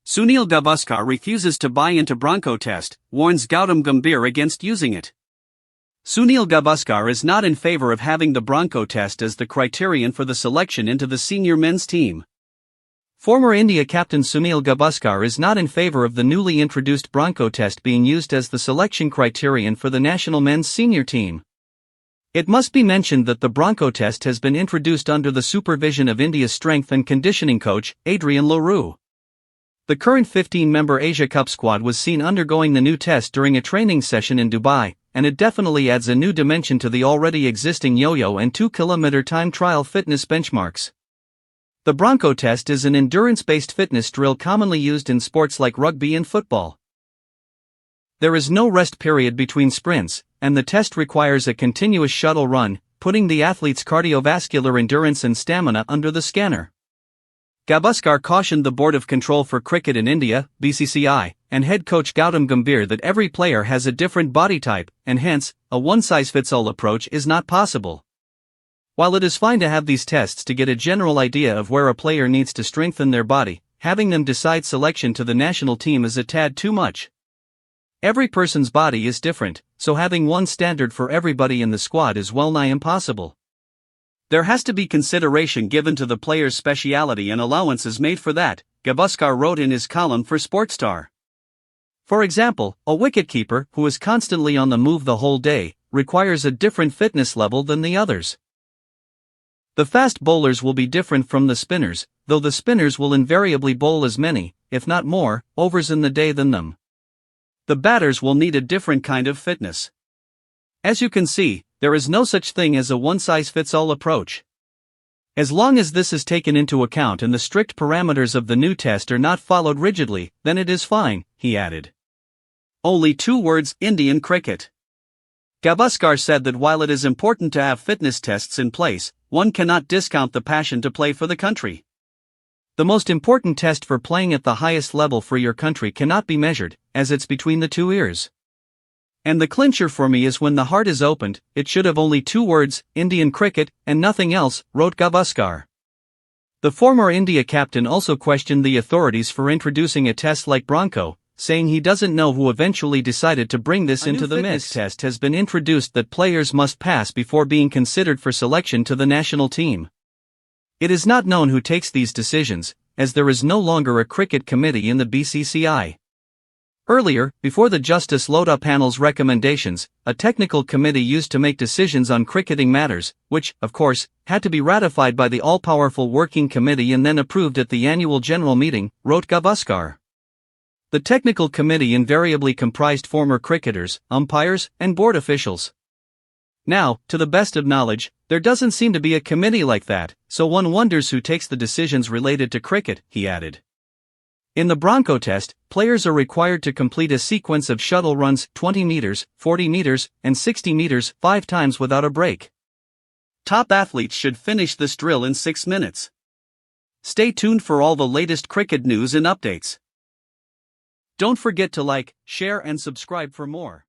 Sunil Gavaskar refuses to buy into Bronco Test, warns Gautam Gambhir against using it. Sunil Gavaskar is not in favor of having the Bronco Test as the criterion for the selection into the senior men's team. Former India captain Sunil Gavaskar is not in favor of the newly introduced Bronco Test being used as the selection criterion for the national men's senior team. It must be mentioned that the Bronco Test has been introduced under the supervision of India's strength and conditioning coach, Adrian Leroux. The current 15-member Asia Cup squad was seen undergoing the new test during a training session in Dubai, and it definitely adds a new dimension to the already existing yo-yo and 2-kilometer time trial fitness benchmarks. The Bronco Test is an endurance-based fitness drill commonly used in sports like rugby and football. There is no rest period between sprints, and the test requires a continuous shuttle run, putting the athlete's cardiovascular endurance and stamina under the scanner. Gavaskar cautioned the Board of Control for Cricket in India, BCCI, and head coach Gautam Gambhir that every player has a different body type, and hence, a one-size-fits-all approach is not possible. While it is fine to have these tests to get a general idea of where a player needs to strengthen their body, having them decide selection to the national team is a tad too much. Every person's body is different, so having one standard for everybody in the squad is well-nigh impossible. There has to be consideration given to the player's speciality and allowances made for that, Gavaskar wrote in his column for Sportstar. For example, a wicketkeeper, who is constantly on the move the whole day, requires a different fitness level than the others. The fast bowlers will be different from the spinners, though the spinners will invariably bowl as many, if not more, overs in the day than them. The batters will need a different kind of fitness. As you can see, there is no such thing as a one-size-fits-all approach. As long as this is taken into account and the strict parameters of the new test are not followed rigidly, then it is fine, he added. Only 2 words: Indian cricket. Gavaskar said that while it is important to have fitness tests in place, one cannot discount the passion to play for the country. The most important test for playing at the highest level for your country cannot be measured, as it's between the 2 ears. And the clincher for me is when the heart is opened, it should have only 2 words, Indian cricket, and nothing else, wrote Gavaskar. The former India captain also questioned the authorities for introducing a test like Bronco, saying he doesn't know who eventually decided to bring this into the mix. A test has been introduced that players must pass before being considered for selection to the national team. It is not known who takes these decisions, as there is no longer a cricket committee in the BCCI. Earlier, before the Justice Lodha panel's recommendations, a technical committee used to make decisions on cricketing matters, which, of course, had to be ratified by the all-powerful working committee and then approved at the annual general meeting, wrote Gavaskar. The technical committee invariably comprised former cricketers, umpires, and board officials. Now, to the best of knowledge, there doesn't seem to be a committee like that, so one wonders who takes the decisions related to cricket, he added. In the Bronco Test, players are required to complete a sequence of shuttle runs 20 meters, 40 meters, and 60 meters 5 times without a break. Top athletes should finish this drill in 6 minutes. Stay tuned for all the latest cricket news and updates. Don't forget to like, share and subscribe for more.